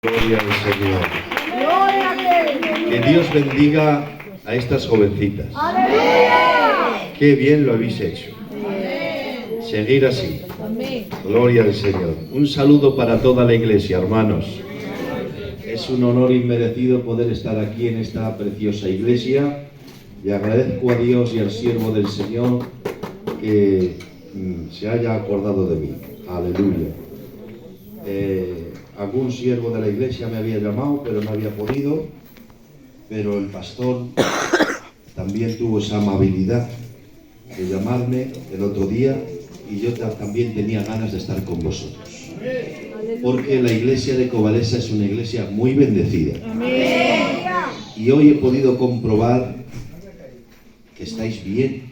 Gloria al Señor. Que Dios bendiga a estas jovencitas. ¡Aleluya! Qué bien lo habéis hecho. Seguir así. Gloria al Señor. Un saludo para toda la iglesia, hermanos. Es un honor inmerecido poder estar aquí en esta preciosa iglesia. Y agradezco a Dios y al siervo del Señor que se haya acordado de mí. Aleluya. Algún siervo de la iglesia me había llamado, pero no había podido. Pero el pastor también tuvo esa amabilidad de llamarme el otro día, y yo también tenía ganas de estar con vosotros. Porque la iglesia de Covalesa es una iglesia muy bendecida. Y hoy he podido comprobar que estáis bien.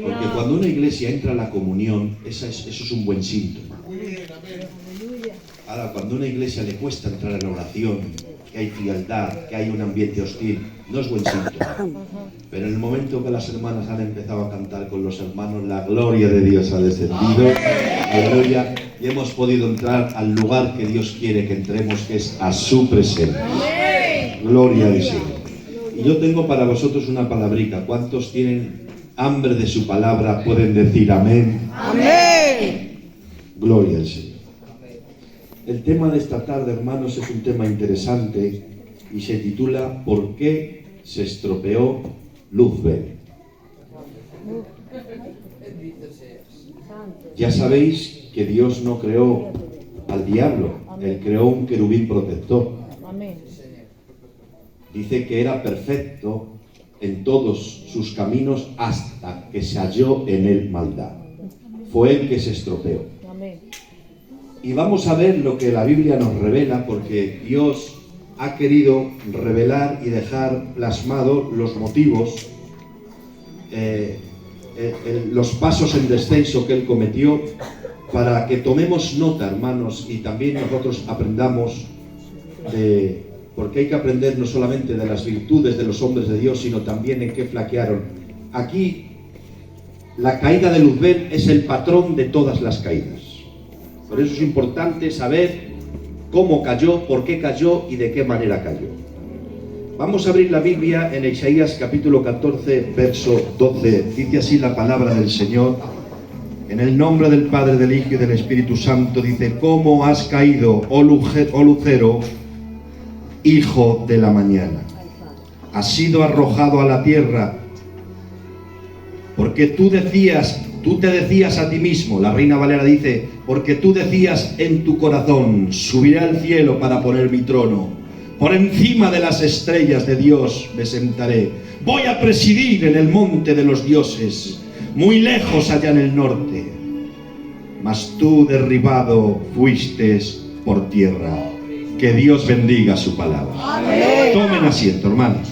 Porque cuando una iglesia entra a la comunión, eso es un buen síntoma. Ahora, cuando a una iglesia le cuesta entrar en la oración, que hay frialdad, que hay un ambiente hostil, no es buen síntoma. Pero en el momento que las hermanas han empezado a cantar con los hermanos, la gloria de Dios ha descendido, aleluya, y hemos podido entrar al lugar que Dios quiere que entremos, que es a su presencia. Gloria al Señor. Y yo tengo para vosotros una palabrica. ¿Cuántos tienen hambre de su palabra? Pueden decir amén. Amén. Gloria al Señor. El tema de esta tarde, hermanos, es un tema interesante y se titula ¿Por qué se estropeó Luzbel? Ya sabéis que Dios no creó al diablo, Él creó un querubín protector. Dice que era perfecto en todos sus caminos hasta que se halló en él maldad. Fue él que se estropeó. Y vamos a ver lo que la Biblia nos revela, porque Dios ha querido revelar y dejar plasmado los motivos, los pasos en descenso que Él cometió, para que tomemos nota, hermanos, y también nosotros aprendamos porque hay que aprender no solamente de las virtudes de los hombres de Dios, sino también en qué flaquearon. Aquí, la caída de Luzbel es el patrón de todas las caídas. Por eso es importante saber cómo cayó, por qué cayó y de qué manera cayó. Vamos a abrir la Biblia en Isaías capítulo 14, verso 12. Dice así la palabra del Señor. En el nombre del Padre, del Hijo y del Espíritu Santo, dice: ¿Cómo has caído, oh lucero, hijo de la mañana? Has sido arrojado a la tierra, porque tú te decías a ti mismo. La Reina Valera dice: porque tú decías en tu corazón, subiré al cielo para poner mi trono, por encima de las estrellas de Dios me sentaré, voy a presidir en el monte de los dioses, muy lejos allá en el norte. Mas tú derribado fuiste por tierra. Que Dios bendiga su palabra. Amén. Tomen asiento, hermanos.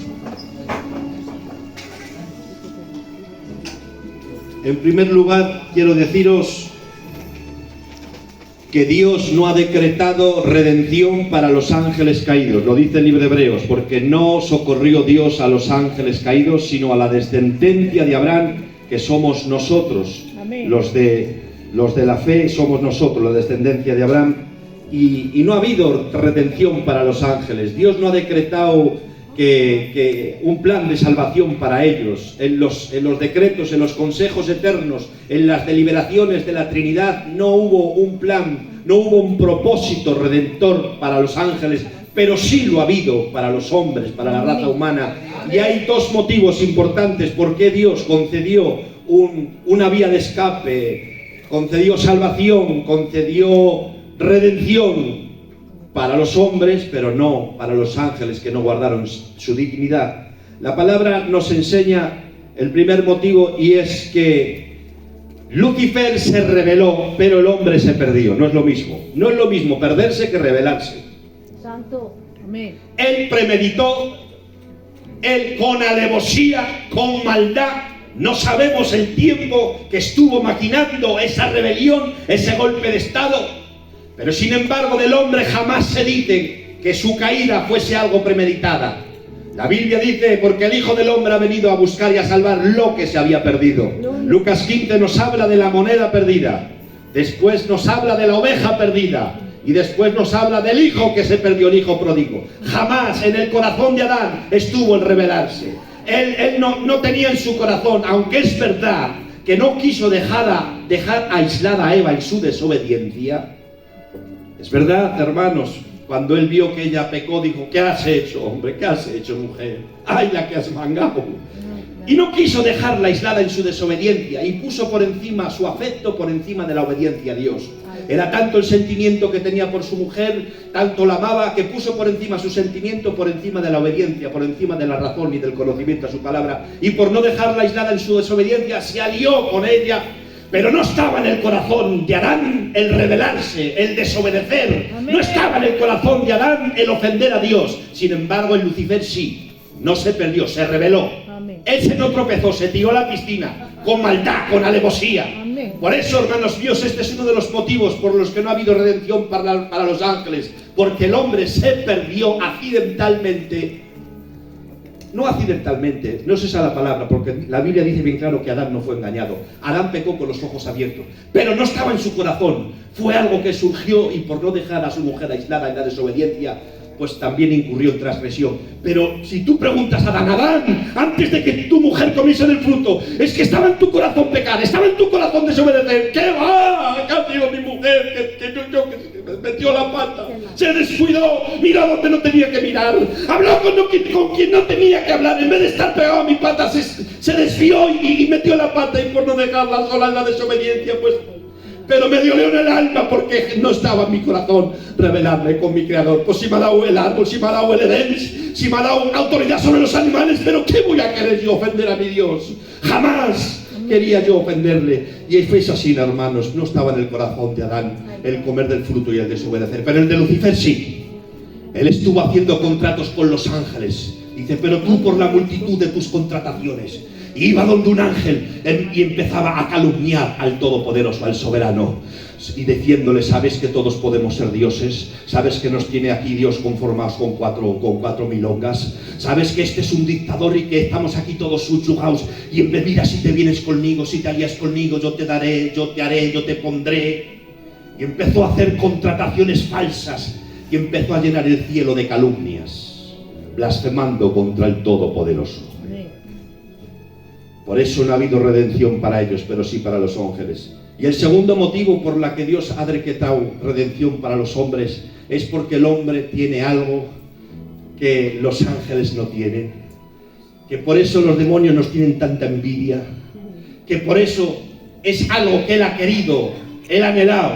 En primer lugar, quiero deciros que Dios no ha decretado redención para los ángeles caídos. Lo dice el libro de Hebreos, porque no socorrió Dios a los ángeles caídos, sino a la descendencia de Abraham, que somos nosotros. Amén. Los de la fe somos nosotros, la descendencia de Abraham. Y no ha habido redención para los ángeles. Dios no ha decretado que un plan de salvación para ellos. En los decretos, en los consejos eternos, en las deliberaciones de la Trinidad, no hubo un plan, no hubo un propósito redentor para los ángeles, pero sí lo ha habido para los hombres, para la raza humana. Y hay dos motivos importantes por qué Dios concedió una vía de escape, concedió salvación, concedió redención para los hombres, pero no para los ángeles que no guardaron su dignidad. La palabra nos enseña el primer motivo, y es que Lucifer se rebeló, pero el hombre se perdió. No es lo mismo. No es lo mismo perderse que rebelarse. Santo. Amén. Él premeditó, él con alevosía, con maldad. No sabemos el tiempo que estuvo maquinando esa rebelión, ese golpe de estado. Pero sin embargo, del hombre jamás se dice que su caída fuese algo premeditada. La Biblia dice: porque el Hijo del Hombre ha venido a buscar y a salvar lo que se había perdido. Lucas 15 nos habla de la moneda perdida. Después nos habla de la oveja perdida. Y después nos habla del hijo que se perdió, el hijo pródigo. Jamás en el corazón de Adán estuvo el rebelarse. Él no tenía en su corazón, aunque es verdad que no quiso dejar aislada a Eva en su desobediencia. Es verdad, hermanos, cuando él vio que ella pecó, dijo: ¿qué has hecho, hombre? ¿Qué has hecho, mujer? ¡Ay, la que has mangado! Y no quiso dejarla aislada en su desobediencia y puso por encima su afecto, por encima de la obediencia a Dios. Era tanto el sentimiento que tenía por su mujer, tanto la amaba, que puso por encima su sentimiento, por encima de la obediencia, por encima de la razón y del conocimiento a su palabra. Y por no dejarla aislada en su desobediencia, se alió con ella. Pero no estaba en el corazón de Adán el rebelarse, el desobedecer. No estaba en el corazón de Adán el ofender a Dios. Sin embargo, en Lucifer sí. No se perdió, se rebeló. Él se no tropezó, se tiró a la piscina, con maldad, con alevosía. Por eso, hermanos míos, este es uno de los motivos por los que no ha habido redención para los ángeles. Porque el hombre se perdió accidentalmente. No accidentalmente, no es esa la palabra, porque la Biblia dice bien claro que Adán no fue engañado. Adán pecó con los ojos abiertos, pero no estaba en su corazón. Fue algo que surgió y por no dejar a su mujer aislada en la desobediencia, pues también incurrió en transgresión. Pero si tú preguntas a Adán, antes de que tu mujer comiese del fruto, es que estaba en tu corazón pecar, estaba en tu corazón desobedecer. ¿Qué va? ¿Qué ha sido mi mujer? Que metió la pata, se descuidó, miró donde no tenía que mirar, habló con quien no tenía que hablar, en vez de estar pegado a mi pata, se desvió y metió la pata, y por no dejarla sola en la desobediencia, pues... Pero me dolió en el alma porque no estaba en mi corazón rebelarme con mi Creador. Pues si me ha dado el árbol, si me ha dado el Edén, si me ha dado autoridad sobre los animales, pero ¿qué voy a querer yo ofender a mi Dios? Jamás quería yo ofenderle. Y fue así, hermanos, no estaba en el corazón de Adán el comer del fruto y el desobedecer, pero el de Lucifer sí. Él estuvo haciendo contratos con los ángeles. Dice: pero tú, por la multitud de tus contrataciones, iba donde un ángel y empezaba a calumniar al Todopoderoso, al Soberano, y diciéndole: ¿sabes que todos podemos ser dioses? ¿Sabes que nos tiene aquí Dios conformados con cuatro milongas? ¿Sabes que este es un dictador y que estamos aquí todos subyugados? Y en vez, mira, si te vienes conmigo, si te alías conmigo, yo te daré, yo te haré, yo te pondré. Y empezó a hacer contrataciones falsas y empezó a llenar el cielo de calumnias, blasfemando contra el Todopoderoso. Por eso no ha habido redención para ellos, pero sí para los ángeles. Y el segundo motivo por la que Dios ha decretado redención para los hombres es porque el hombre tiene algo que los ángeles no tienen. Que por eso los demonios nos tienen tanta envidia. Que por eso es algo que Él ha querido, Él ha anhelado.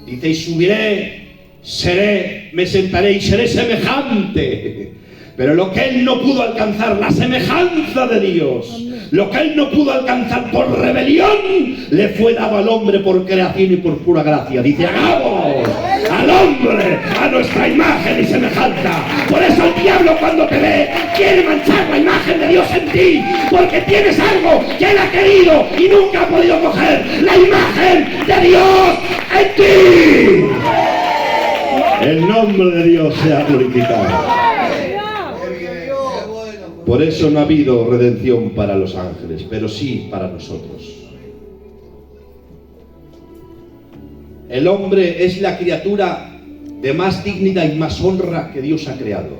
Dice: y subiré, seré, me sentaré y seré semejante. Pero lo que Él no pudo alcanzar, la semejanza de Dios, lo que Él no pudo alcanzar por rebelión, le fue dado al hombre por creación y por pura gracia. Dice: hagamos al hombre a nuestra imagen y semejanza. Por eso el diablo, cuando te ve, quiere manchar la imagen de Dios en ti, porque tienes algo que Él ha querido y nunca ha podido coger: la imagen de Dios en ti. El nombre de Dios sea glorificado. Por eso no ha habido redención para los ángeles, pero sí para nosotros. El hombre es la criatura de más dignidad y más honra que Dios ha creado.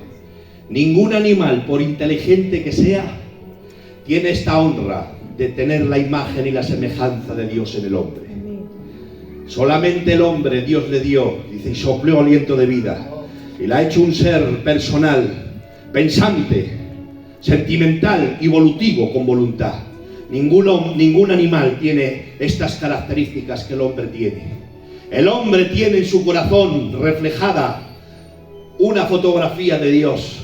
Ningún animal, por inteligente que sea, tiene esta honra de tener la imagen y la semejanza de Dios en el hombre. Solamente el hombre Dios le dio, dice, y sopló aliento de vida, y la ha hecho un ser personal, pensante, sentimental y volutivo con voluntad. Ningún animal tiene estas características que el hombre tiene. El hombre tiene en su corazón reflejada una fotografía de Dios.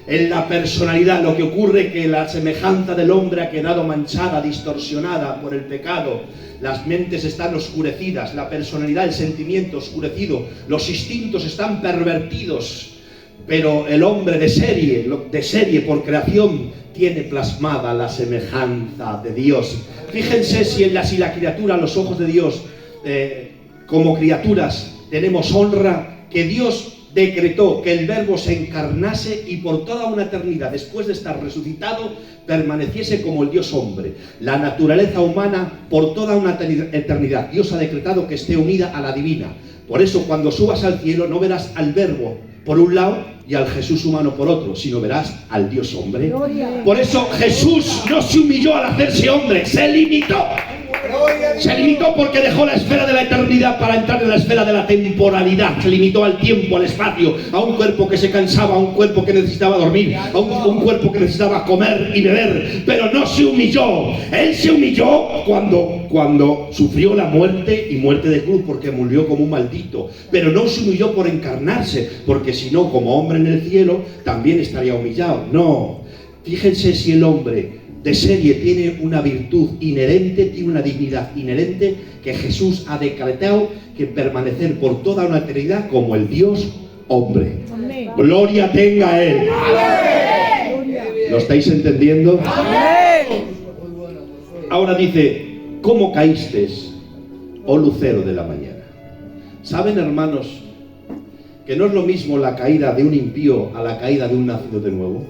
En la personalidad, lo que ocurre es que la semejanza del hombre ha quedado manchada, distorsionada por el pecado. Las mentes están oscurecidas, la personalidad, el sentimiento oscurecido, los instintos están pervertidos. Pero el hombre de serie por creación, tiene plasmada la semejanza de Dios. Fíjense si la criatura, a los ojos de Dios, como criaturas, tenemos honra, que Dios decretó que el Verbo se encarnase y por toda una eternidad, después de estar resucitado, permaneciese como el Dios hombre. La naturaleza humana, por toda una eternidad, Dios ha decretado que esté unida a la divina. Por eso, cuando subas al cielo, no verás al Verbo por un lado y al Jesús humano por otro, sino verás al Dios hombre. Gloria. Por eso Jesús no se humilló al hacerse hombre, se limitó. Se limitó porque dejó la esfera de la eternidad para entrar en la esfera de la temporalidad. Se limitó al tiempo, al espacio, a un cuerpo que se cansaba, a un cuerpo que necesitaba dormir, a un cuerpo que necesitaba comer y beber. Pero no se humilló. Él se humilló cuando sufrió la muerte y muerte de cruz, porque murió como un maldito. Pero no se humilló por encarnarse, porque si no, como hombre en el cielo, también estaría humillado. No. Fíjense si el hombre de serie tiene una virtud inherente, tiene una dignidad inherente, que Jesús ha decretado que permanecer por toda una eternidad como el Dios hombre. Amén. Gloria tenga a Él. Gloria. ¿Lo estáis entendiendo? Amén. Ahora dice, ¿cómo caísteis, oh lucero de la mañana? ¿Saben, hermanos, que no es lo mismo la caída de un impío a la caída de un nacido de nuevo?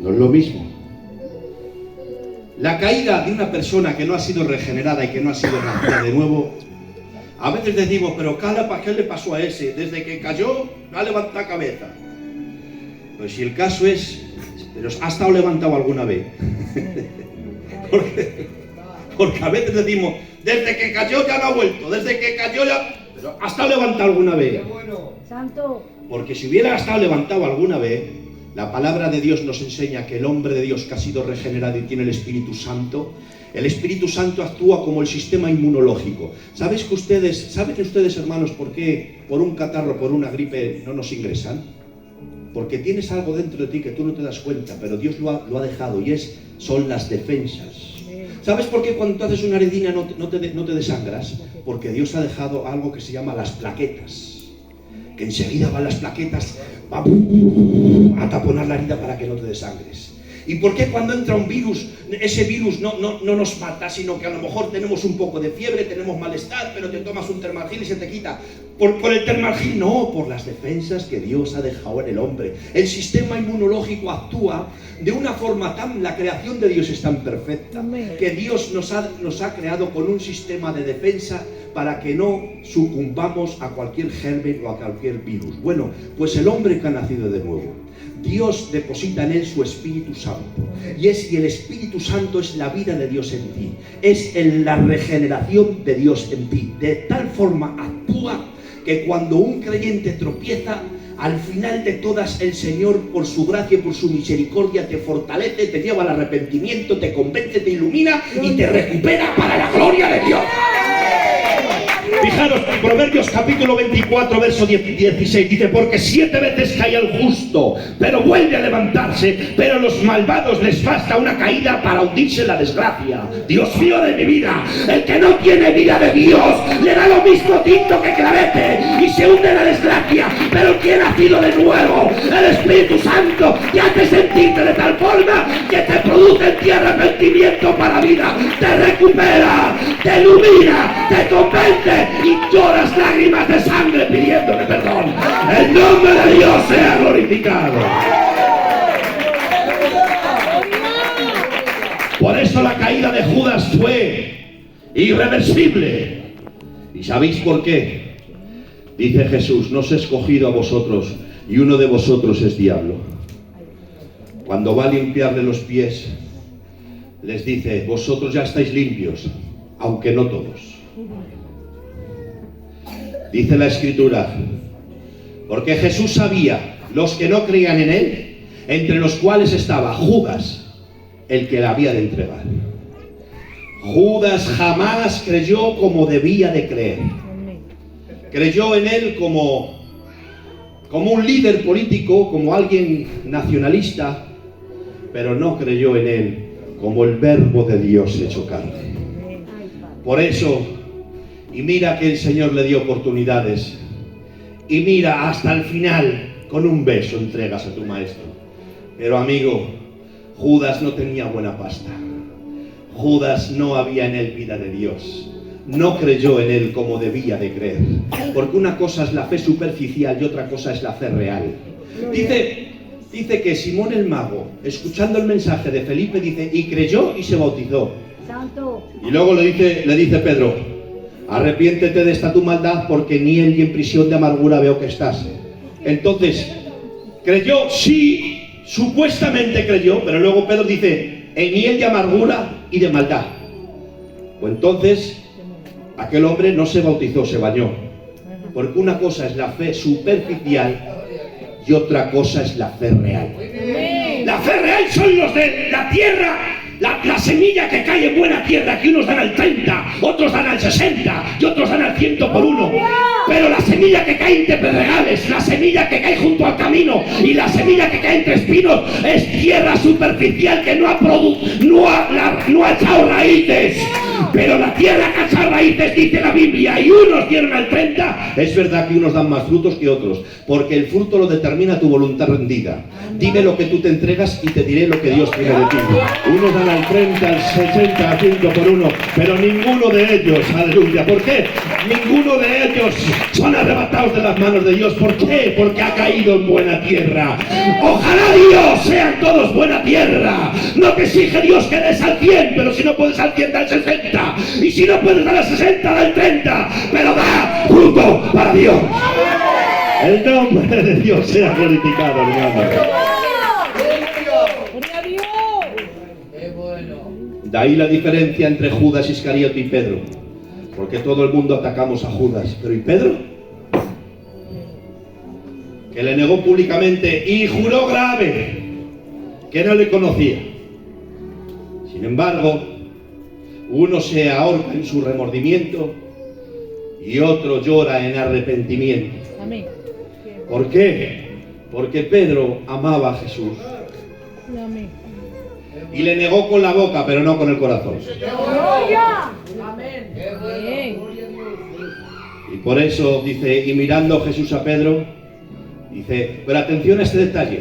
No es lo mismo. La caída de una persona que no ha sido regenerada y que no ha sido nacida de nuevo, a veces decimos, pero ¿qué le pasó a ese? Desde que cayó, no ha levantado cabeza. Pues si el caso es, pero ¿ha estado levantado alguna vez? porque a veces decimos, desde que cayó ya no ha vuelto, desde que cayó ya... Pero ¿ha estado levantado alguna vez? Santo. Porque si hubiera estado levantado alguna vez, la palabra de Dios nos enseña que el hombre de Dios que ha sido regenerado y tiene el Espíritu Santo actúa como el sistema inmunológico. ¿Saben ustedes, hermanos, por qué por un catarro, por una gripe no nos ingresan? Porque tienes algo dentro de ti que tú no te das cuenta, pero Dios lo ha dejado y son las defensas. ¿Sabes por qué cuando tú haces una heredina no te desangras? Porque Dios ha dejado algo que se llama las plaquetas. Que enseguida van las plaquetas a taponar la herida para que no te desangres. ¿Y por qué cuando entra un virus, ese virus no nos mata, sino que a lo mejor tenemos un poco de fiebre, tenemos malestar, pero te tomas un Termalgil y se te quita? ¿Por el Termalgil? No, por las defensas que Dios ha dejado en el hombre. El sistema inmunológico actúa de una forma la creación de Dios es tan perfecta, que Dios nos ha creado con un sistema de defensa para que no sucumbamos a cualquier germen o a cualquier virus. Bueno, pues el hombre que ha nacido de nuevo, Dios deposita en él su Espíritu Santo. Y el Espíritu Santo es la vida de Dios en ti. Es la regeneración de Dios en ti. De tal forma actúa que cuando un creyente tropieza, al final de todas el Señor, por su gracia y por su misericordia, te fortalece, te lleva al arrepentimiento, te convence, te ilumina y te recupera para la gloria de Dios. Fijaros, Proverbios capítulo 24, verso 16, dice, porque 7 veces cae el justo, pero vuelve a levantarse, pero a los malvados les basta una caída para hundirse en la desgracia. Dios mío de mi vida, el que no tiene vida de Dios, le da lo mismo tinto que clarete, y se hunde en la desgracia, pero el que ha nacido de nuevo, el Espíritu Santo, te hace sentirte de tal forma, que te produce en ti arrepentimiento para vida, te recupera, te ilumina, te convence, y lloras lágrimas de sangre pidiéndole perdón. El nombre de Dios sea glorificado. Por eso la caída de Judas fue irreversible. ¿Y sabéis por qué? Dice Jesús, no os he escogido a vosotros y uno de vosotros es diablo. Cuando va a limpiarle los pies, les dice, vosotros ya estáis limpios, aunque no todos. Dice la Escritura, porque Jesús sabía los que no creían en él, entre los cuales estaba Judas, el que la había de entregar. Judas jamás creyó como debía de creer. Creyó en él como un líder político, como alguien nacionalista, pero no creyó en él como el Verbo de Dios hecho carne. Por eso, y mira que el Señor le dio oportunidades, y mira hasta el final, con un beso entregas a tu maestro. Pero amigo, Judas no tenía buena pasta. Judas no había en él vida de Dios. no creyó en él como debía de creer. Porque una cosa es la fe superficial y otra cosa es la fe real. Dice que Simón el mago, escuchando el mensaje de Felipe, dice, y creyó y se bautizó. Santo. Y luego le dice Pedro, arrepiéntete de esta tu maldad, porque ni él y en prisión de amargura veo que estás. Entonces, creyó, sí, supuestamente creyó, pero luego Pedro dice, en hiel de amargura y de maldad. Pues entonces, aquel hombre no se bautizó, se bañó. Porque una cosa es la fe superficial y otra cosa es la fe real. La fe real son los de la tierra, la semilla que cae en buena tierra, que unos dan al 30, otros dan al 60 y otros dan al 100 por uno. Pero la semilla que cae entre pedregales, la semilla que cae junto al camino y la semilla que cae entre espinos es tierra superficial que no ha echado raíces. Pero la tierra que ha echado raíces, dice la Biblia, y unos dieron al 30. Es verdad que unos dan más frutos que otros, porque el fruto lo determina tu voluntad rendida. Dime lo que tú te entregas y te diré lo que Dios tiene de ti. Unos dan al 30, al 60, al 100 por uno, pero ninguno de ellos, aleluya. ¿Por qué? Ninguno de ellos son arrebatados de las manos de Dios. ¿Por qué? Porque ha caído en buena tierra. Ojalá Dios sean todos buena tierra. No te exige Dios que des al 100, pero si no puedes al 100, da al 60. Y si no puedes dar al 60, da al 30. Pero da fruto para Dios. El nombre de Dios sea glorificado, hermano. De ahí la diferencia entre Judas Iscariote y Pedro. Porque todo el mundo atacamos a Judas. Pero ¿y Pedro? Que le negó públicamente y juró grave que no le conocía. Sin embargo, uno se ahorca en su remordimiento y otro llora en arrepentimiento. Amén. ¿Por qué? Porque Pedro amaba a Jesús. Amén. Y le negó con la boca, pero no con el corazón. ¡Gloria! Y por eso dice, y mirando Jesús a Pedro, dice, pero atención a este detalle.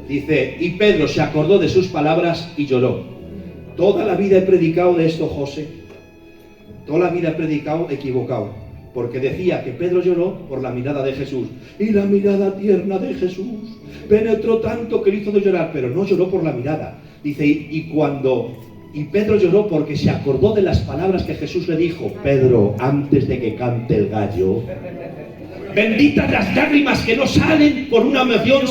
Dice, y Pedro se acordó de sus palabras y lloró. Toda la vida he predicado de esto, José. Toda la vida he predicado equivocado. Porque decía que Pedro lloró por la mirada de Jesús. Y la mirada tierna de Jesús penetró tanto que le hizo de llorar, pero no lloró por la mirada. Dice, y Pedro lloró porque se acordó de las palabras que Jesús le dijo. Pedro, antes de que cante el gallo. Benditas las lágrimas que no salen por una emoción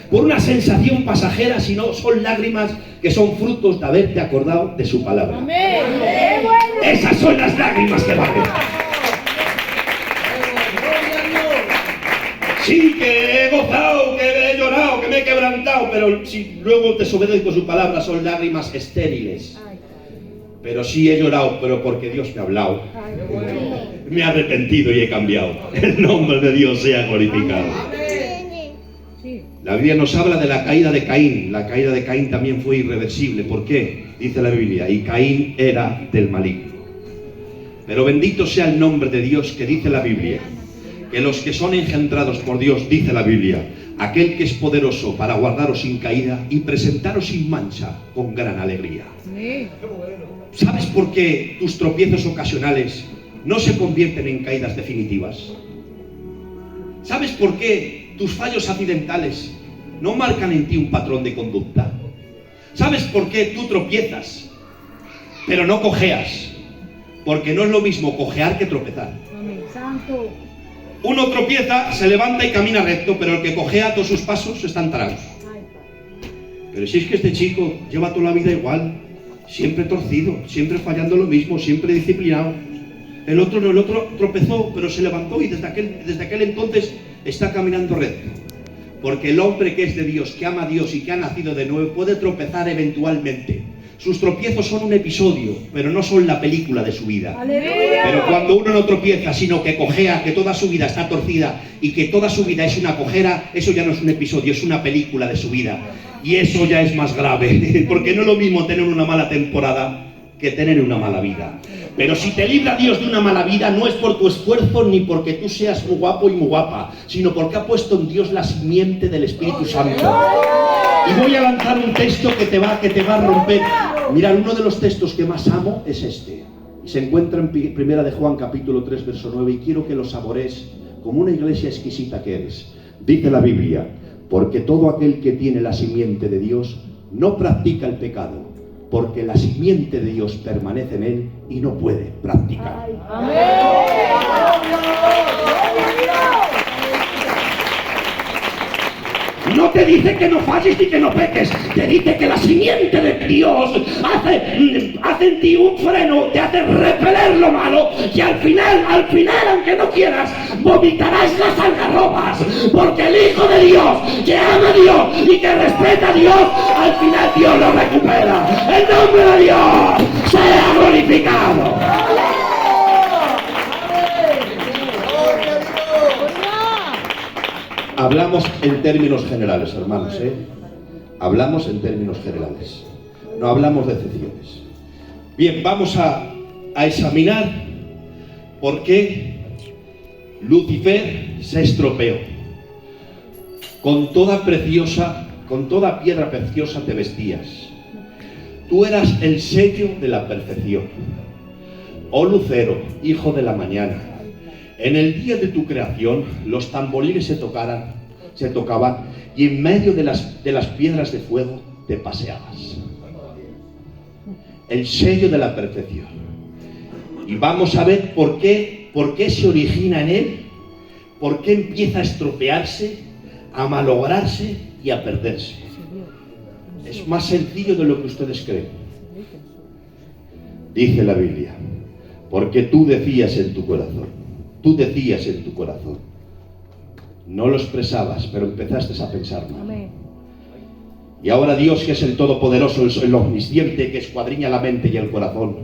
por una sensación pasajera, sino son lágrimas que son frutos de haberte acordado de su palabra. Amén. Esas son las lágrimas que valen. Sí, que he gozado, que he llorado, que me he quebrantado, pero si luego desobedezco su palabra son lágrimas estériles. Pero sí he llorado, pero porque Dios me ha hablado. Me he arrepentido y he cambiado. El nombre de Dios sea glorificado. La Biblia nos habla de la caída de Caín. La caída de Caín también fue irreversible. ¿Por qué? Dice la Biblia, y Caín era del maligno. Pero bendito sea el nombre de Dios, que dice la Biblia, que los que son engendrados por Dios, dice la Biblia, aquel que es poderoso para guardaros sin caída y presentaros sin mancha con gran alegría. ¿Sabes por qué tus tropiezos ocasionales no se convierten en caídas definitivas? ¿Sabes por qué tus fallos accidentales no marcan en ti un patrón de conducta? ¿Sabes por qué tú tropiezas, pero no cojeas? Porque no es lo mismo cojear que tropezar. Amén. Santo. Uno tropieza, se levanta y camina recto, pero el que cojea todos sus pasos están tarados. Pero si es que este chico lleva toda la vida igual, siempre torcido, siempre fallando lo mismo, siempre disciplinado. El otro no, el otro tropezó, pero se levantó y desde aquel entonces está caminando recto. Porque el hombre que es de Dios, que ama a Dios y que ha nacido de nuevo, puede tropezar eventualmente. Sus tropiezos son un episodio, pero no son la película de su vida. ¡Aleluya! Pero cuando uno no tropieza, sino que cojea, que toda su vida está torcida y que toda su vida es una cojera, eso ya no es un episodio, es una película de su vida. Y eso ya es más grave, porque no es lo mismo tener una mala temporada que tener una mala vida. Pero si te libra Dios de una mala vida, no es por tu esfuerzo ni porque tú seas muy guapo y muy guapa, sino porque ha puesto en Dios la simiente del Espíritu Santo. Y voy a lanzar un texto que te va a romper Mirad, uno de los textos que más amo es este. Y se encuentra en Primera de Juan, capítulo 3, verso 9. Y quiero que lo saborees como una iglesia exquisita que eres. Dice la Biblia: porque todo aquel que tiene la simiente de Dios no practica el pecado, porque la simiente de Dios permanece en él y no puede practicar. No te dice que no falles ni que no peques, te dice que la simiente de Dios hace en ti un freno, te hace repeler lo malo, y al final, aunque no quieras, vomitarás las algarrobas, porque el Hijo de Dios, que ama a Dios y que respeta a Dios, al final Dios lo recupera. El nombre de Dios sea glorificado. Hablamos en términos generales, hermanos, Hablamos en términos generales. No hablamos de excepciones. Bien, vamos a examinar por qué Lucifer se estropeó. Con toda piedra preciosa te vestías. Tú eras el sello de la perfección. Oh Lucero, hijo de la mañana. En el día de tu creación, los tamborines se tocaban, y en medio de las piedras de fuego te paseabas. El sello de la perfección. Y vamos a ver por qué se origina en él, por qué empieza a estropearse, a malograrse y a perderse. Es más sencillo de lo que ustedes creen. Dice la Biblia: porque tú decías en tu corazón. Tú decías en tu corazón. No lo expresabas, pero empezaste a pensar mal. Amén. Y ahora Dios, que es el Todopoderoso, el Omnisciente, que escuadriña la mente y el corazón,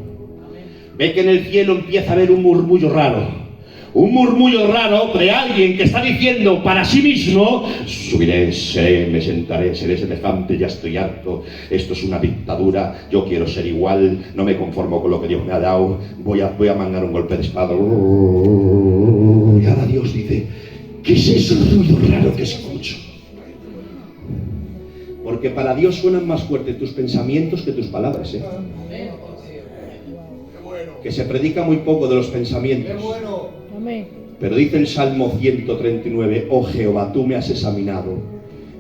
ve que en el cielo empieza a haber un murmullo raro. Un murmullo raro de alguien que está diciendo para sí mismo: subiré, seré, me sentaré, seré semejante, ya estoy harto, esto es una dictadura, yo quiero ser igual, no me conformo con lo que Dios me ha dado, voy a mandar un golpe de espada. Y ahora Dios dice: ¿qué es ese ruido raro que escucho? Porque para Dios suenan más fuertes tus pensamientos que tus palabras, Que se predica muy poco de los pensamientos. Pero dice el Salmo 139: oh Jehová, tú me has examinado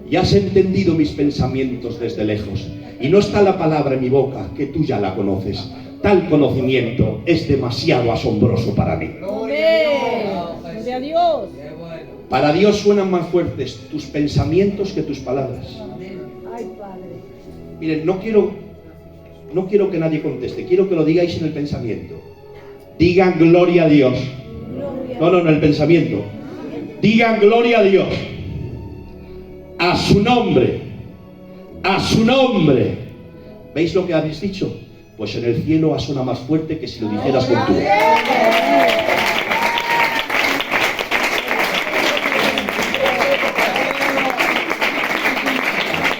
y has entendido mis pensamientos desde lejos, y no está la palabra en mi boca, que tú ya la conoces. Tal conocimiento es demasiado asombroso para mí. Gloria a Dios. Para Dios suenan más fuertes tus pensamientos que tus palabras. Ay, Padre. Miren, no quiero que nadie conteste, quiero que lo digáis en el pensamiento. Digan gloria a Dios. No, en el pensamiento. Digan gloria a Dios. A su nombre. A su nombre. ¿Veis lo que habéis dicho? Pues en el cielo suena más fuerte que si lo dijeras con tu boca.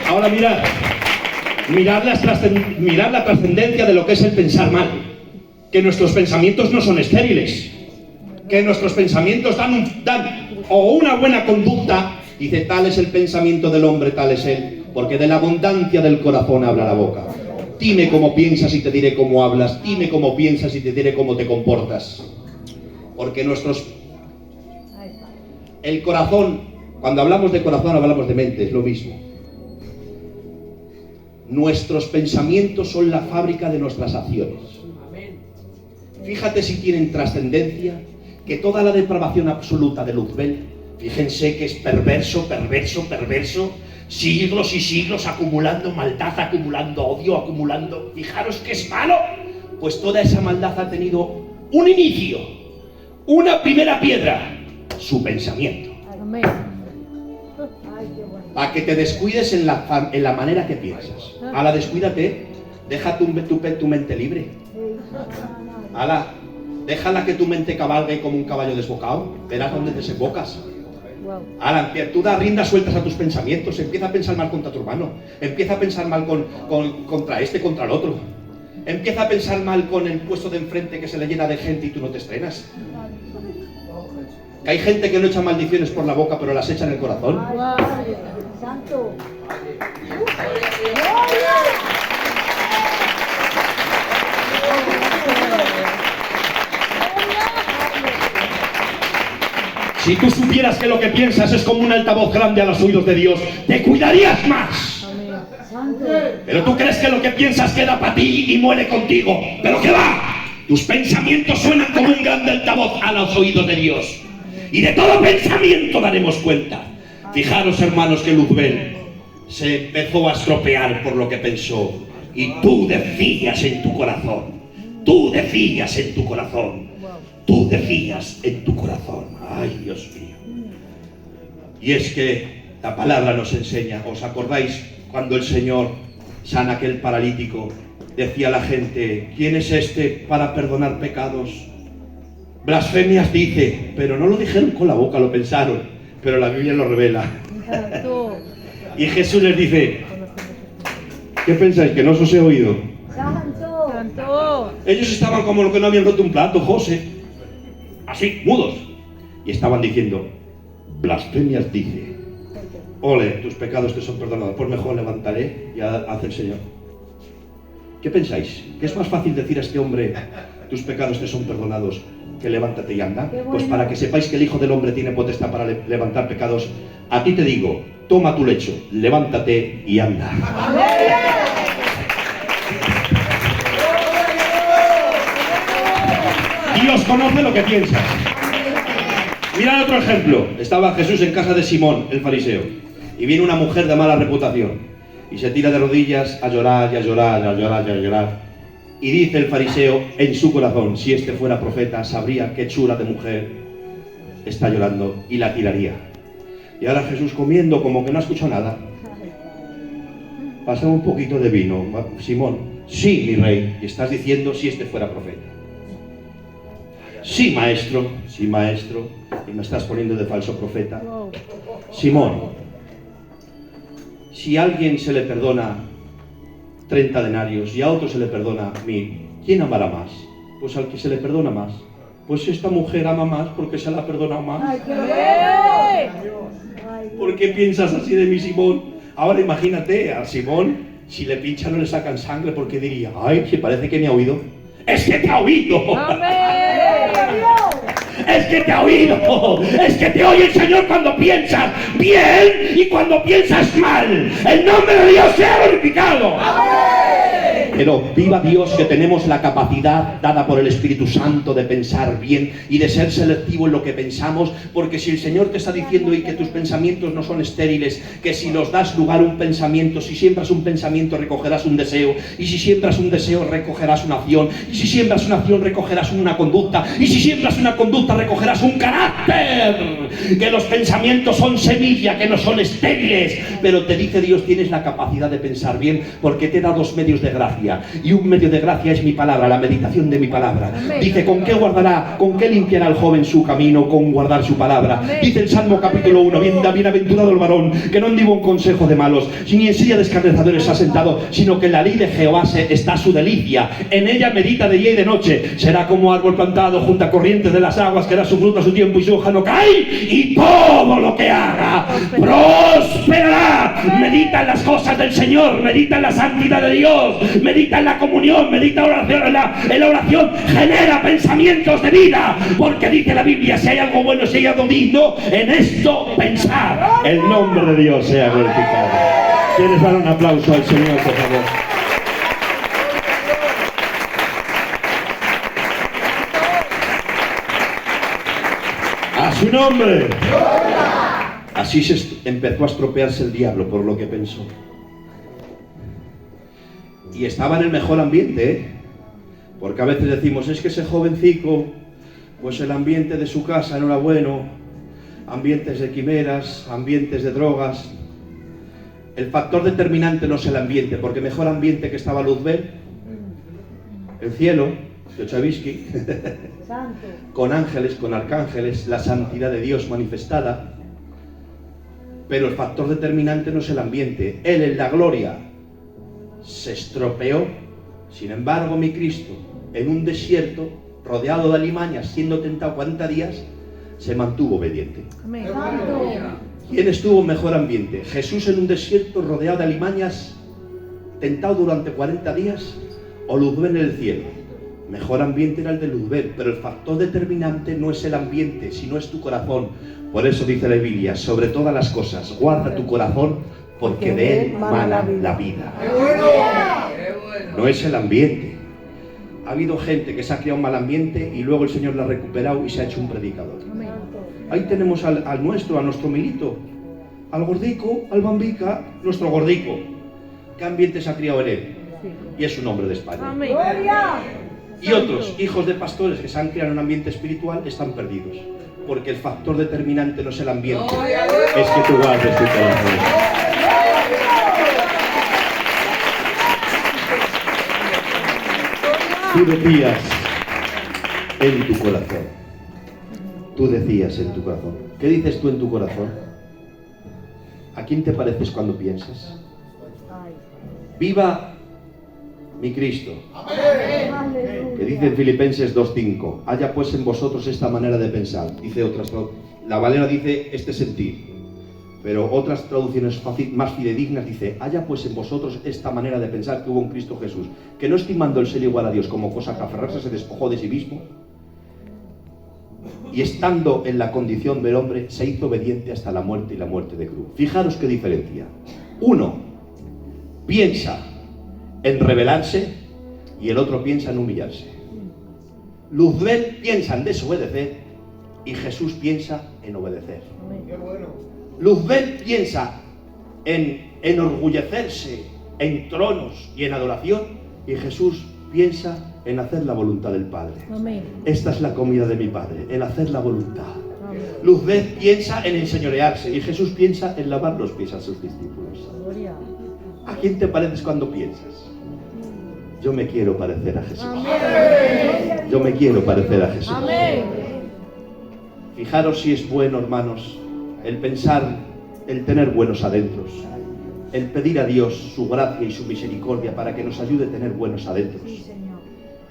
Ahora mirad la trascendencia de lo que es el pensar mal. Que nuestros pensamientos no son estériles. Que nuestros pensamientos dan o una buena conducta. Dice: tal es el pensamiento del hombre, tal es él, porque de la abundancia del corazón habla la boca. Dime cómo piensas y te diré cómo hablas. Dime cómo piensas y te diré cómo te comportas. Porque el corazón, cuando hablamos de corazón hablamos de mente, es lo mismo. Nuestros pensamientos son la fábrica de nuestras acciones. Fíjate si tienen trascendencia, que toda la depravación absoluta de Luzbel, fíjense que es perverso, siglos y siglos acumulando maldad, acumulando odio, fijaros que es malo, pues toda esa maldad ha tenido un inicio, una primera piedra, su pensamiento. Amén. Para que te descuides en la manera que piensas. Ala, descuídate, deja tu mente libre. Ala, déjala que tu mente cabalgue como un caballo desbocado. Verás dónde desembocas. Ala, tú das riendas sueltas a tus pensamientos. Empieza a pensar mal contra tu hermano. Empieza a pensar mal contra contra el otro. Empieza a pensar mal con el puesto de enfrente que se le llena de gente y tú no te estrenas. Que hay gente que no echa maldiciones por la boca, pero las echa en el corazón. Santo. Si tú supieras que lo que piensas es como un altavoz grande a los oídos de Dios, te cuidarías más. Amén. Santo. Pero tú crees que lo que piensas queda para ti y muere contigo. Pero ¿qué va? Tus pensamientos suenan como un grande altavoz a los oídos de Dios. Y de todo pensamiento daremos cuenta. Fijaros, hermanos, que Luzbel se empezó a estropear por lo que pensó. Y tú decías en tu corazón, tú decías en tu corazón, tú decías en tu corazón. Ay, Dios mío. Y es que la palabra nos enseña. ¿Os acordáis cuando el Señor sana a aquel paralítico? Decía la gente, ¿quién es este para perdonar pecados? Blasfemias dice, pero no lo dijeron con la boca, lo pensaron, pero la Biblia lo revela. Y Jesús les dice, ¿qué pensáis? ¿Que no os he oído? Santo. Santo. Ellos estaban como los que no habían roto un plato, José, así, mudos, y estaban diciendo, blasfemias dice, ole, tus pecados te son perdonados, pues mejor levantaré y hace el Señor. ¿Qué pensáis? ¿Que es más fácil decir a este hombre, tus pecados te son perdonados, que levántate y anda? Pues para que sepáis que el Hijo del Hombre tiene potestad para levantar pecados, a ti te digo, toma tu lecho, levántate y anda. Dios conoce lo que piensas. Mirad otro ejemplo. Estaba Jesús en casa de Simón, el fariseo, y viene una mujer de mala reputación y se tira de rodillas a llorar y a llorar y a llorar y a llorar. Y dice el fariseo en su corazón, si este fuera profeta, sabría qué chula de mujer está llorando y la tiraría. Y ahora Jesús comiendo como que no ha escuchado nada. Pásame un poquito de vino, Simón. Sí, mi rey. Y estás diciendo si este fuera profeta. Sí, maestro. Sí, maestro. Y me estás poniendo de falso profeta. Simón, si a alguien se le perdona 30 denarios y a otro se le perdona 1000, ¿quién amará más? Pues al que se le perdona más. Pues esta mujer ama más porque se la ha perdonado más. Ay, qué bueno. ¿Por qué piensas así de mi Simón? Ahora imagínate a Simón, si le pinchan no le sacan sangre, porque diría, ay, que parece que me ha oído. ¡Es que te ha oído! ¡Es que te ha oído! ¡Es que te oye el Señor cuando piensas bien y cuando piensas mal! ¡El nombre de Dios sea glorificado! Pero viva Dios que tenemos la capacidad dada por el Espíritu Santo de pensar bien y de ser selectivo en lo que pensamos, porque si el Señor te está diciendo y que tus pensamientos no son estériles, que si los das lugar a un pensamiento, si siembras un pensamiento recogerás un deseo, y si siembras un deseo recogerás una acción, y si siembras una acción recogerás una conducta, y si siembras una conducta recogerás un carácter, que los pensamientos son semilla, que no son estériles, pero te dice Dios, tienes la capacidad de pensar bien, porque te da dos medios de gracia. Y un medio de gracia es mi palabra, la meditación de mi palabra. Dice, ¿con qué guardará, con qué limpiará el joven su camino? Con guardar su palabra. Dice el Salmo capítulo 1, bienaventurado el varón, que no anduvo en consejo de malos, ni en silla de escarnecedores ha sentado, sino que en la ley de Jehová está su delicia. En ella medita de día y de noche. Será como árbol plantado junto a corrientes de las aguas, que da su fruto a su tiempo y su hoja no cae, y todo lo que haga prosperará. Medita en las cosas del Señor, medita en la santidad de Dios, medita en la comunión, medita en la oración, genera pensamientos de vida, porque dice la Biblia, si hay algo bueno, si hay algo digno, en esto pensar. El nombre de Dios sea glorificado. ¿Quieres dar un aplauso al Señor, por favor? ¡A su nombre! Así empezó a estropearse el diablo por lo que pensó. Y estaba en el mejor ambiente, ¿eh? Porque a veces decimos, es que ese jovencico, pues el ambiente de su casa no era bueno, ambientes de quimeras, ambientes de drogas. El factor determinante no es el ambiente, porque mejor ambiente que estaba Luzbel, el cielo, de Chavisky, con ángeles, con arcángeles, la santidad de Dios manifestada. Pero el factor determinante no es el ambiente, Él en la gloria se estropeó. Sin embargo, mi Cristo, en un desierto, rodeado de alimañas, siendo tentado 40 días, se mantuvo obediente. Amén. ¿Quién estuvo en mejor ambiente? ¿Jesús en un desierto, rodeado de alimañas, tentado durante 40 días? ¿O Luzbel en el cielo? Mejor ambiente era el de Luzbel, pero el factor determinante no es el ambiente, sino es tu corazón. Por eso dice la Biblia, sobre todas las cosas, guarda tu corazón, porque de él mana la vida. No es el ambiente. Ha habido gente que se ha creado un mal ambiente y luego el Señor la ha recuperado y se ha hecho un predicador. Ahí tenemos a nuestro Milito, al gordico, al Bambica, nuestro gordico. ¿Qué ambiente se ha criado en él? Y es un hombre de España. Y otros hijos de pastores que se han criado en un ambiente espiritual están perdidos. Porque el factor determinante no es el ambiente, es que tú guardes tu corazón. Tú decías en tu corazón. Tú decías en tu corazón. ¿Qué dices tú en tu corazón? ¿A quién te pareces cuando piensas? Viva mi Cristo. Que dice en Filipenses 2:5, haya pues en vosotros esta manera de pensar. Dice otras, la Valera dice este sentir, pero otras traducciones más fidedignas dice, haya pues en vosotros esta manera de pensar que hubo en Cristo Jesús, que no estimando el ser igual a Dios como cosa que aferrarse, se despojó de sí mismo, y estando en la condición del hombre, se hizo obediente hasta la muerte y la muerte de cruz. Fijaros qué diferencia. Uno piensa en rebelarse y el otro piensa en humillarse. Luzbel piensa en desobedecer y Jesús piensa en obedecer. Luzbel piensa en enorgullecerse en tronos y en adoración y Jesús piensa en hacer la voluntad del Padre. Esta es la comida de mi Padre, el hacer la voluntad. Luzbel piensa en enseñorearse y Jesús piensa en lavar los pies a sus discípulos. ¿A quién te pareces cuando piensas? Yo me quiero parecer a Jesús. Yo me quiero parecer a Jesús. Fijaros si es bueno, hermanos, el pensar, el tener buenos adentros, el pedir a Dios su gracia y su misericordia para que nos ayude a tener buenos adentros.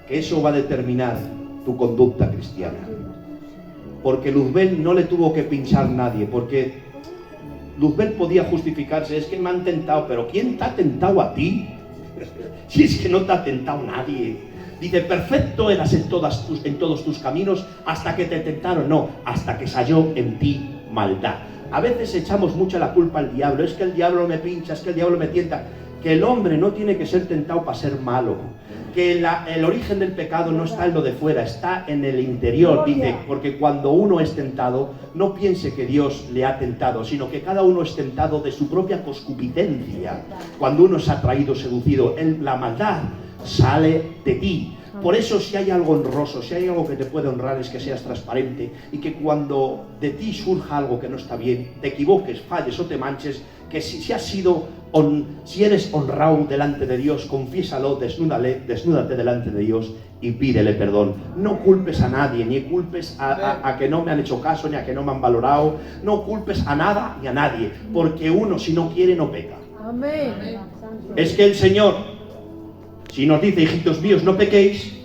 Que eso va a determinar tu conducta cristiana. Porque Luzbel no le tuvo que pinchar nadie, porque Luzbel podía justificarse, es que me han tentado, pero ¿quién te ha tentado a ti? Si es que no te ha tentado nadie. Dice, perfecto eras en todos tus caminos hasta que te tentaron. No, hasta que salió en ti maldad. A veces echamos mucha la culpa al diablo. Es que el diablo me pincha, es que el diablo me tienta. Que el hombre no tiene que ser tentado para ser malo. Que el origen del pecado no está en lo de fuera, está en el interior. Dice, porque cuando uno es tentado, no piense que Dios le ha tentado, sino que cada uno es tentado de su propia concupiscencia. Cuando uno es atraído, seducido, la maldad sale de ti. Por eso, si hay algo honroso, si hay algo que te puede honrar, es que seas transparente y que cuando de ti surja algo que no está bien, te equivoques, falles o te manches, que si eres honrado delante de Dios, confiésalo, desnúdate delante de Dios y pídele perdón. No culpes a nadie, ni culpes a que no me han hecho caso, ni a que no me han valorado. No culpes a nada ni a nadie, porque uno si no quiere no peca. Amén. Es que el Señor, si nos dice, hijitos míos, no pequéis,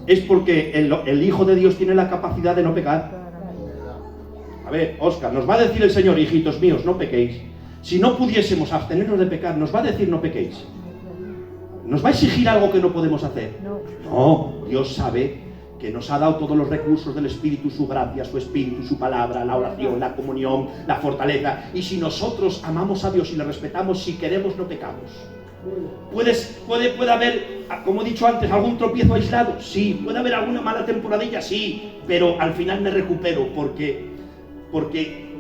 es porque el Hijo de Dios tiene la capacidad de no pecar. A ver, Óscar, nos va a decir el Señor, hijitos míos, no pequéis. Si no pudiésemos abstenernos de pecar, nos va a decir no pequéis. ¿Nos va a exigir algo que no podemos hacer? No, Dios sabe que nos ha dado todos los recursos del Espíritu, su gracia, su Espíritu, su palabra, la oración, la comunión, la fortaleza. Y si nosotros amamos a Dios y le respetamos, si queremos no pecamos. Puede haber, como he dicho antes, algún tropiezo aislado, sí. Puede haber alguna mala temporadilla, sí. Pero al final me recupero porque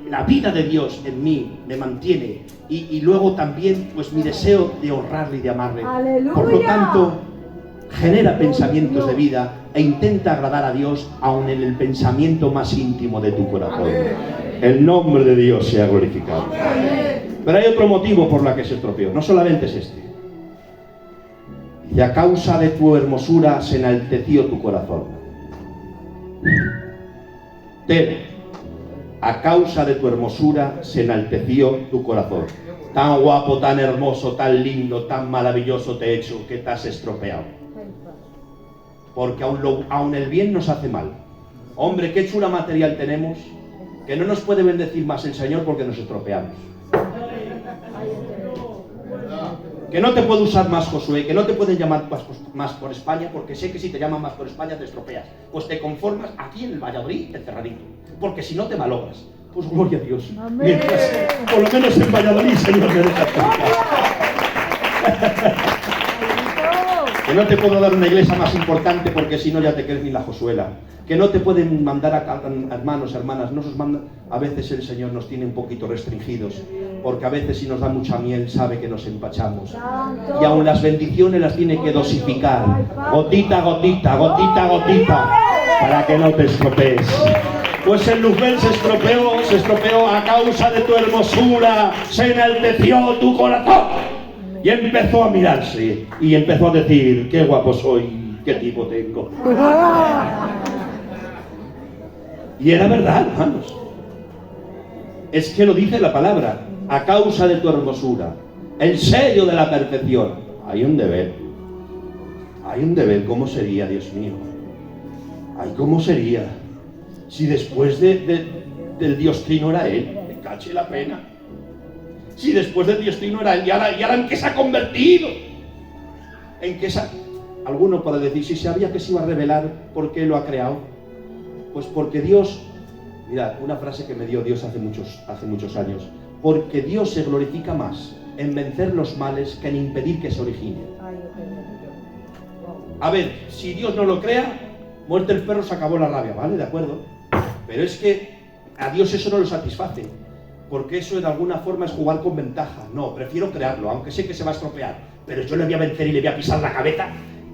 la vida de Dios en mí me mantiene y luego también pues mi deseo de honrarle y de amarle. ¡Aleluya! Por lo tanto, genera pensamientos de vida e intenta agradar a Dios aun en el pensamiento más íntimo de tu corazón. El nombre de Dios sea glorificado. Pero hay otro motivo por la que se estropeó, no solamente es este. Dice, a causa de tu hermosura se enalteció tu corazón. A causa de tu hermosura se enalteció tu corazón. Tan guapo, tan hermoso, tan lindo, tan maravilloso te he hecho que te has estropeado. Porque aun el bien nos hace mal. Hombre, qué chula material tenemos, que no nos puede bendecir más el Señor porque nos estropeamos. Que no te puedo usar más, Josué, que no te pueden llamar más por España, porque sé que si te llaman más por España te estropeas. Pues te conformas aquí en el Valladolid encerradito, porque si no te malogras. Pues gloria a Dios. Amén. Mientras, por lo menos en Valladolid, Señor, me dejas predicar. Que no te puedo dar una iglesia más importante porque si no ya te crees ni la Josuela. Que no te pueden mandar a hermanos, hermanas, no nos mandan. A veces el Señor nos tiene un poquito restringidos, porque a veces si nos da mucha miel sabe que nos empachamos. Y aún las bendiciones las tiene que dosificar, gotita a gotita, gotita a gotita, para que no te estropees. Pues el Luzbel se estropeó a causa de tu hermosura, se enalteció tu corazón. Y empezó a mirarse, y empezó a decir, qué guapo soy, qué tipo tengo. Y era verdad, hermanos. Es que lo dice la palabra, a causa de tu hermosura, el sello de la perfección. Hay un deber, ¿cómo sería, Dios mío? Ay, ¿cómo sería? Si después del Dios Trino era Él, me cache la pena. Si después del Dios Trino era Él, y ahora en qué se ha convertido. En qué se ha... Alguno puede decir, si sabía que se iba a revelar, ¿por qué lo ha creado? Pues porque Dios, mirad, una frase que me dio Dios hace muchos años, porque Dios se glorifica más en vencer los males que en impedir que se originen. A ver, si Dios no lo crea, muerte el perro, se acabó la rabia, ¿vale? De acuerdo. Pero es que a Dios eso no lo satisface, porque eso de alguna forma es jugar con ventaja. No, prefiero crearlo, aunque sé que se va a estropear, pero yo le voy a vencer y le voy a pisar la cabeza.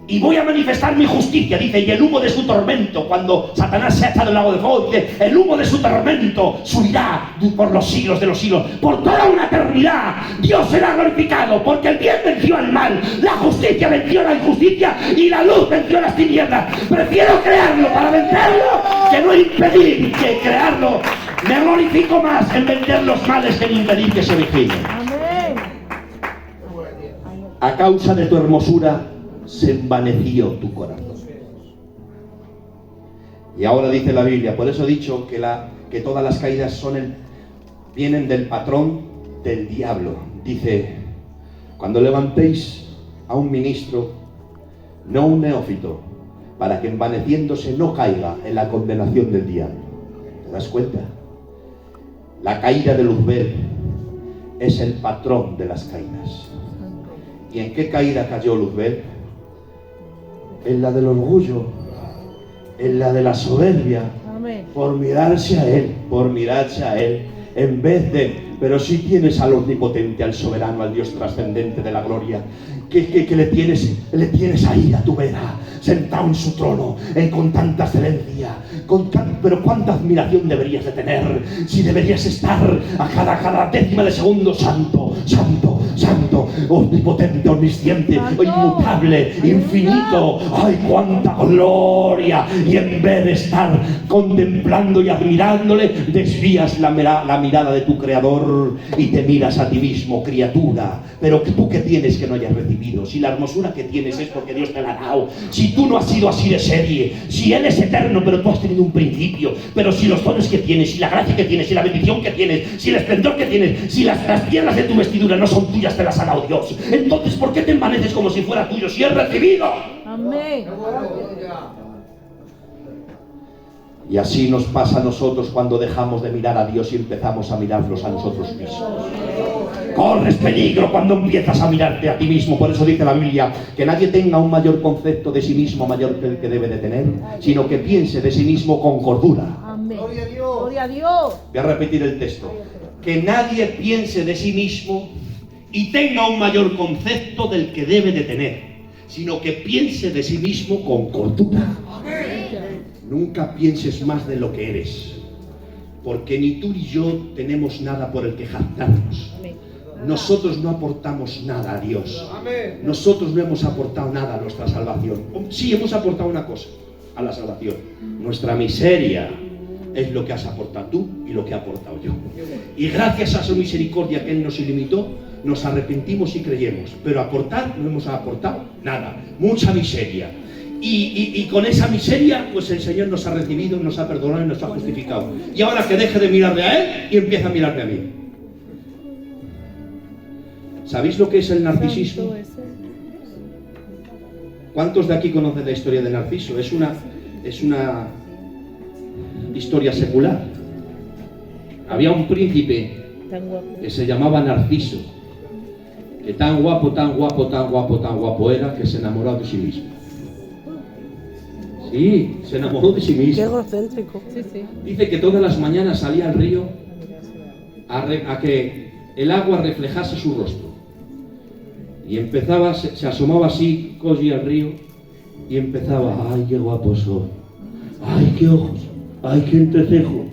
Y voy a manifestar mi justicia, dice, y el humo de su tormento, cuando Satanás se ha echado el lago de fuego, dice, el humo de su tormento subirá por los siglos de los siglos, por toda una eternidad. Dios será glorificado, porque el bien venció al mal, la justicia venció la injusticia, y la luz venció las tinieblas. Prefiero crearlo para vencerlo, que no impedir que crearlo. Me glorifico más en vencer los males que en impedir que se originen. A causa de tu hermosura, se envaneció tu corazón. Y ahora dice la Biblia, por eso he dicho que todas las caídas vienen del patrón del diablo. Dice, cuando levantéis a un ministro, no un neófito, para que envaneciéndose no caiga en la condenación del diablo. ¿Te das cuenta? La caída de Luzbel es el patrón de las caídas. ¿Y en qué caída cayó Luzbel? En la del orgullo, en la de la soberbia. Amén. Por mirarse a Él, en vez de, pero si tienes al omnipotente, al soberano, al Dios trascendente de la gloria, que le tienes ahí a tu vera, sentado en su trono, con tanta excelencia, pero cuánta admiración deberías de tener, si deberías estar a cada décima de segundo, santo, santo, santo, omnipotente, omnisciente, inmutable, infinito. ¡Ay, cuánta gloria! Y en vez de estar contemplando y admirándole, desvías la mirada de tu creador y te miras a ti mismo, criatura. Pero tú, ¿qué tienes que no hayas recibido? Si la hermosura que tienes es porque Dios te la ha dado. Si tú no has sido así de serie, si Él es eterno pero tú has tenido un principio, pero si los dones que tienes, si la gracia que tienes, si la bendición que tienes, si el esplendor que tienes, si las piedras de tu vestidura no son tuyas, te las ha dado Dios. Entonces, ¿por qué te envaneces como si fuera tuyo si es recibido? Amén. Y así nos pasa a nosotros cuando dejamos de mirar a Dios y empezamos a mirarnos a nosotros mismos. Corres peligro cuando empiezas a mirarte a ti mismo. Por eso dice la Biblia que nadie tenga un mayor concepto de sí mismo mayor que el que debe de tener, sino que piense de sí mismo con cordura. Amén. Gloria a Dios. Gloria a Dios. Voy a repetir el texto. Que nadie piense de sí mismo y tenga un mayor concepto del que debe de tener, sino que piense de sí mismo con cordura. Amén. Nunca pienses más de lo que eres, porque ni tú ni yo tenemos nada por el que jactarnos. Nosotros no aportamos nada a Dios. Nosotros no hemos aportado nada a nuestra salvación. Sí, hemos aportado una cosa a la salvación. Nuestra miseria es lo que has aportado tú y lo que he aportado yo. Y gracias a su misericordia que Él nos ilimitó, nos arrepentimos y creemos. Pero aportar, no hemos aportado nada. Mucha miseria. Y con esa miseria, pues el Señor nos ha recibido, nos ha perdonado y nos ha justificado. Y ahora que deje de mirarle a Él y empieza a mirarme a mí. ¿Sabéis lo que es el narcisismo? ¿Cuántos de aquí conocen la historia de Narciso? Es una historia secular. Había un príncipe Tan guapo. que se llamaba Narciso, que tan guapo, tan guapo, tan guapo, tan guapo era que se enamoró de sí mismo. Sí, se enamoró de sí Qué mismo. egocéntrico. Sí, sí. Dice que todas las mañanas salía al río a que el agua reflejase su rostro. Y empezaba, se asomaba así, cogía al río y empezaba, ay, qué guapo soy, ay, qué ojos, ay, qué entrecejo,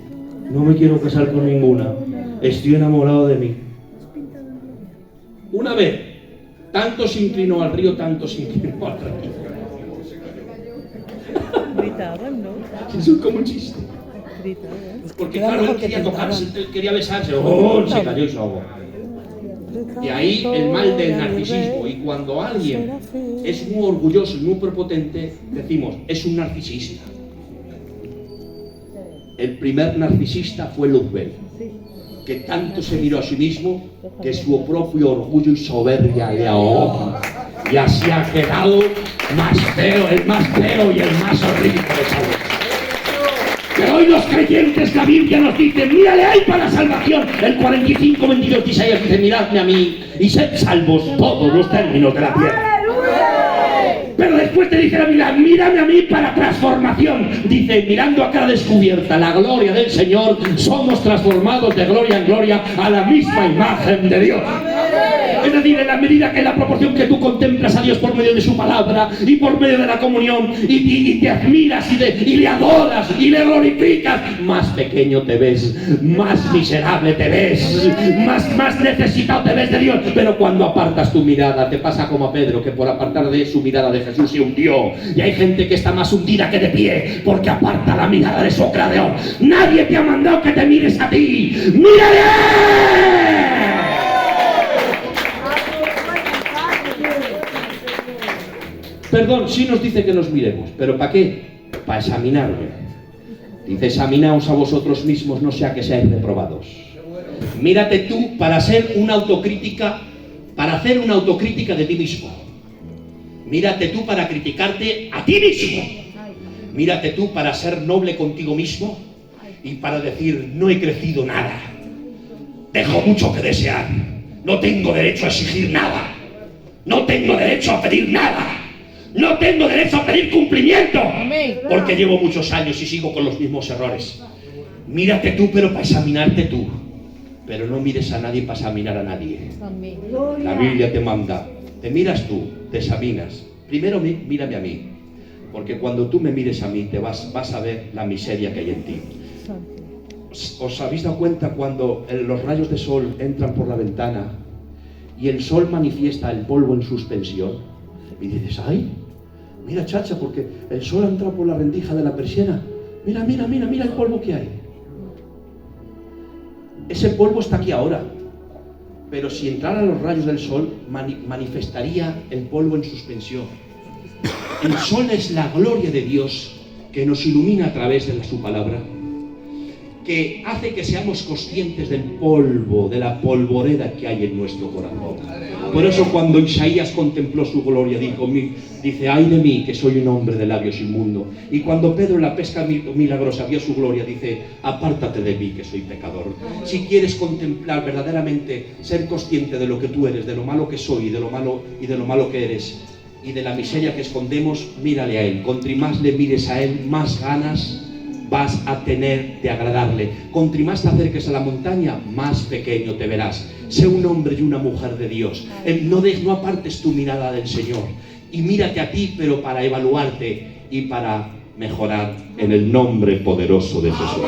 no me quiero casar con ninguna, estoy enamorado de mí. Una vez, tanto se inclinó al río, tanto se inclinó al río. Gritaban, ¿no? Eso es como un chiste. Gritaban. Porque Era claro, mejor él que quería pintaran. tocarse, él quería besarse, ¡oh! Se cayó y se ahogó. Y ahí el mal del narcisismo. Y cuando alguien es muy orgulloso y muy prepotente, decimos, es un narcisista. El primer narcisista fue Luzbel, que tanto se miró a sí mismo que su propio orgullo y soberbia le ahogó. Y así ha quedado más feo, el más feo y el más horrible de todos. Pero hoy los creyentes, la Biblia nos dice, mírale ahí para la salvación. El 45:22 de Isaías dice, miradme a mí y sed salvos todos los términos de la tierra. Pero después te dice la Biblia, mírame a mí para transformación. Dice, mirando a cara descubierta la gloria del Señor, somos transformados de gloria en gloria a la misma imagen de Dios. Es decir, en la medida que en la proporción que tú contemplas a Dios por medio de su palabra y por medio de la comunión y te admiras y le adoras y le glorificas, más pequeño te ves, más miserable te ves, más necesitado te ves de Dios. Pero cuando apartas tu mirada, te pasa como a Pedro, que por apartar de su mirada de Jesús se hundió. Y hay gente que está más hundida que de pie porque aparta la mirada de su creador. Nadie te ha mandado que te mires a ti. ¡Mírale! Perdón, sí nos dice que nos miremos, pero ¿para qué? Para examinarme. Dice, examinaos a vosotros mismos, no sea que seáis reprobados. Mírate tú para hacer una autocrítica, de ti mismo. Mírate tú para criticarte a ti mismo. Mírate tú para ser noble contigo mismo y para decir, no he crecido nada. Dejo mucho que desear. No tengo derecho a exigir nada. No tengo derecho a pedir nada. No tengo derecho a pedir cumplimiento, porque llevo muchos años y sigo con los mismos errores. Mírate tú, pero para examinarte tú. Pero no mires a nadie para examinar a nadie. La Biblia te manda, te miras tú, te examinas. Primero mírame a mí, porque cuando tú me mires a mí, te vas a ver la miseria que hay en ti. ¿Os habéis dado cuenta cuando los rayos de sol entran por la ventana y el sol manifiesta el polvo en suspensión? Y dices, ay, mira chacha, porque el sol ha entrado por la rendija de la persiana. Mira el polvo que hay. Ese polvo está aquí ahora. Pero si entraran los rayos del sol, manifestaría el polvo en suspensión. El sol es la gloria de Dios que nos ilumina a través de su palabra, que hace que seamos conscientes del polvo, de la polvoreda que hay en nuestro corazón. Por eso cuando Isaías contempló su gloria, dice, ay de mí, que soy un hombre de labios inmundo. Y cuando Pedro en la pesca milagrosa vio su gloria, dice, apártate de mí, que soy pecador. Si quieres contemplar verdaderamente, ser consciente de lo que tú eres, de lo malo que soy, y de lo malo que eres, y de la miseria que escondemos, mírale a Él. Cuanto más le mires a Él, más ganas vas a tener de agradarle. Cuanto más te acerques a la montaña, más pequeño te verás. Sé un hombre y una mujer de Dios. No apartes tu mirada del Señor. Y mírate a ti, pero para evaluarte y para mejorar en el nombre poderoso de Jesús.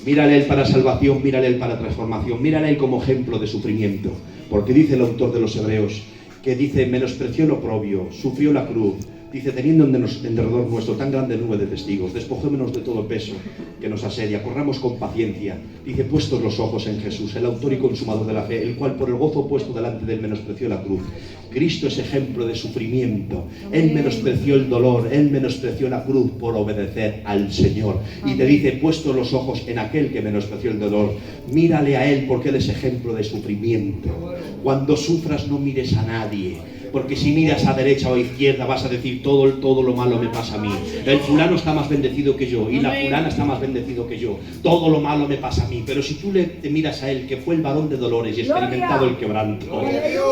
Mírale a Él para salvación, mírale a Él para transformación, mírale a Él como ejemplo de sufrimiento. Porque dice el autor de los Hebreos, que dice, menospreció el oprobio, sufrió la cruz. Dice, teniendo en derredor nuestro tan grande nube de testigos, despojémonos de todo peso que nos asedia, corramos con paciencia. Dice, puestos los ojos en Jesús, el autor y consumador de la fe, el cual por el gozo puesto delante de él menospreció la cruz. Cristo es ejemplo de sufrimiento. Él menospreció el dolor, Él menospreció la cruz por obedecer al Señor. Y te dice, puestos los ojos en aquel que menospreció el dolor, mírale a Él porque Él es ejemplo de sufrimiento. Cuando sufras no mires a nadie. Porque si miras a derecha o a izquierda vas a decir todo lo malo me pasa a mí. El fulano está más bendecido que yo y la fulana está más bendecido que yo. Todo lo malo me pasa a mí. Pero si tú te miras a él, que fue el varón de dolores y experimentado el quebranto,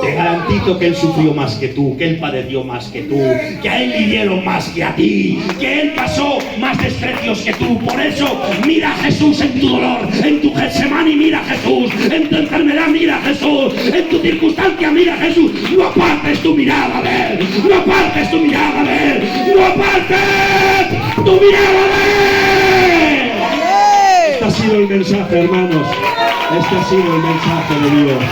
te garantizo que él sufrió más que tú, que él padeció más que tú, que a él le dieron más que a ti, que él pasó más desprecios que tú. Por eso mira a Jesús en tu dolor, en tu Getsemaní mira a Jesús, en tu enfermedad mira a Jesús, en tu circunstancia mira a Jesús. No apartes tu mirada de él, no apartes tu mirada de él, no apartes tu mirada de él. Este ha sido el mensaje, hermanos. Este ha sido el mensaje de Dios.